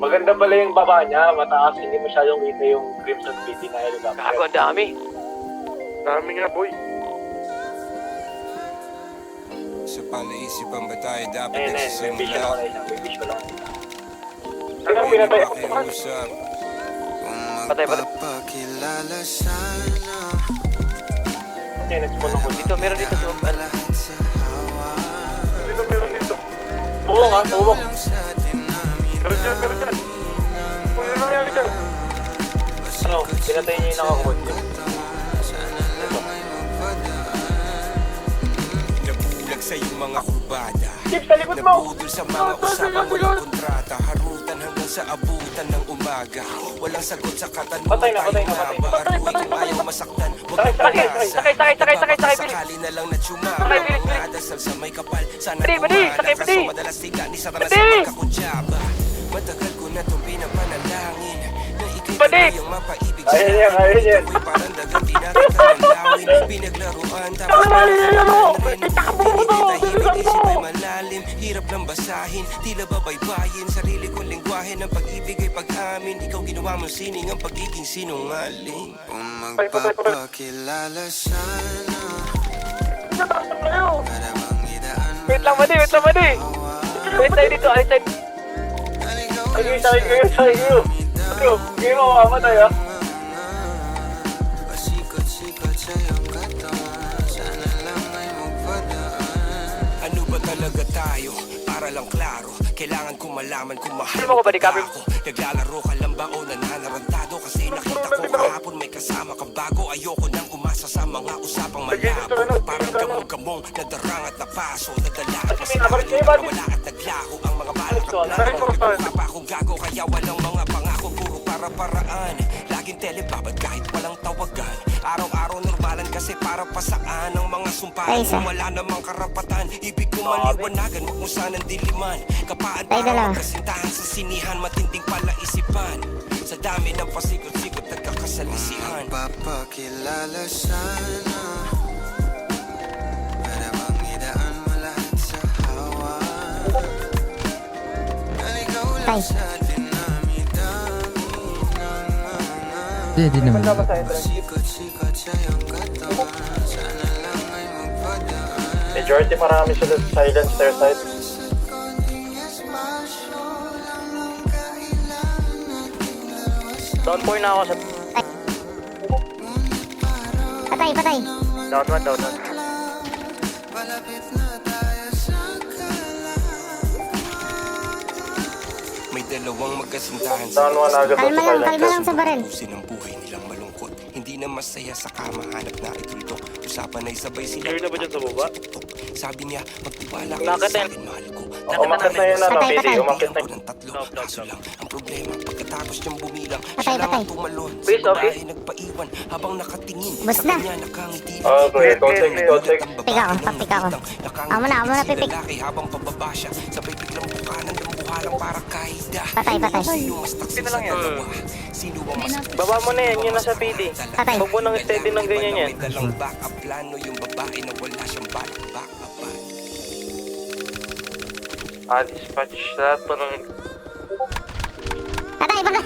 Maganda pala yung baba niya, mataas, hindi masyadong kita yung Crimson City na helicopter. Gago, ang dami. Dami nga, boy. Sa palaisipan ba tayo dapat Ayun, may vision nagsisimula? ako na isa, may vision ako. Ano pinatay ako? pakiusap? Kung Patay, patay. magpapakilala sana Okay, nag-spawn ako. Dito, meron dito sa baba. lahat sa hawa Dito, meron dito. Tuwong ha, tuwong. Lang sa atin namin Meron dyan, meron dyan. Uy, ano nangyari dyan? Ano, pinatay niya yung nakakumod. Sana lang ay magpadaan Nabulag sa iyong mga kurbada Chip, sa likod mo! Nabudol sa mga usapang walang kontrata Harutan hanggang sa abutan ng umaga Walang sagot sa katanungan Patay na, patay na, tayo patay. Maaruin kung ayaw masaktan Huwag Sakay, kang sakay, pag-asa sakay, sakay, sakay, sakay, Sakali na lang na Sakay, tsumama bilis, bilis. Nadasal sa may kapal Sana Badi, badi, kumana sakay, ka badi. So madalas tiga ni Satanas Badi. sa magkakutsaba Matagal ko na itong pinapanalangin Na ika'y Badi. kayang mapaibig Kaya niya, kaya niya. Ako'y parang dagang tinakita ng lawin Pinaglaruan tapos Tinitahimik isip ay malalim Hirap lang basahin, tila babaybayin Sarili kong lingwahe ng pag-ibig ay pag-amin Ikaw ginawa mong sining ang pagiging sinungaling Kung magpapakilala sana Para bang idaan mo Wait lang, Madi, wait lang, Madi. Wait tayo dito, alis tayo. Sige, sakay kayo, sakay kayo. Ano, hindi mo makamatay ha. Pasikot-sikot sa iyong katawan Sana lang ay magpadaan Ano ba talaga tayo? Para lang klaro Kailangan ko malaman kung mahal Ano mo ko ba, di pa Capri? ako Naglalaro ka lang ba o nananarantado Kasi nakita ko kahapon may kasama kang bago Ayoko nang umasa sa mga usapang malabo Parang gamong-gamong nadarang at napaso Nadala at masalahan wala at naglaho Ang mga balak at plano Nagbuka pa akong gago kaya walang mga pangako Puro para-paraan Laging telebabad kahit walang tawagan Araw-araw normalan kasi para pa saan Ang mga sumpaan kung wala namang karapatan Ibig ko maliwanagan, huwag mo sanang diliman Kapaan para magkasintahan sa sinihan Matinding palaisipan Sa dami ng pasikot-sikot nagkakasalisihan Magpapakilala sana Para bang idaan mo lahat sa hawa Ikaw lang sa dinami-dami ng mga Hindi naman. Pasikot-sikot sa iyong katawan Sana lang ay magpadaan Majority marami sila sa silent stair side. Down point na ako sa... Patay, patay. Down one, down one. Palapit na tayo sa May dalawang magkasintahan Down one agad Kalma sa lang, silent kalma lang sa baril. Tapusin ang buhay nilang malungkot Hindi na masaya sa kama hanap na itultok Usapan ay sabay sila Clear na ba dyan sa baba? Sabi niya magtiwala ka Umakit sa na akin mahal ko Umakit na yun, ano, Patay, Pili, patay. umakit na Ko ng tatlo Kaso lang ang problema Pagkatapos niyang bumilang Patay, Siya lang ang patay. tumalon Sa Please, okay. babae nagpaiwan Habang nakatingin Bus Sa na. kanya nakangiti Okay, go-check, go-check. Pika ako, papika ako. Amo na, pipik. Lalaki habang pababa siya Sabay biglang bukanan ng buhalang para kaida Patay, patay. Sino mas taksil Sino sa lang yan? dalawa Sino ang mas Baba mo na yan, yun nasa PD. Patay. Huwag mo nang steady ng ganyan yan. May dalang backup plano yung babae na wala siyang backup Dispatch lahat pa ng... Patay, patay.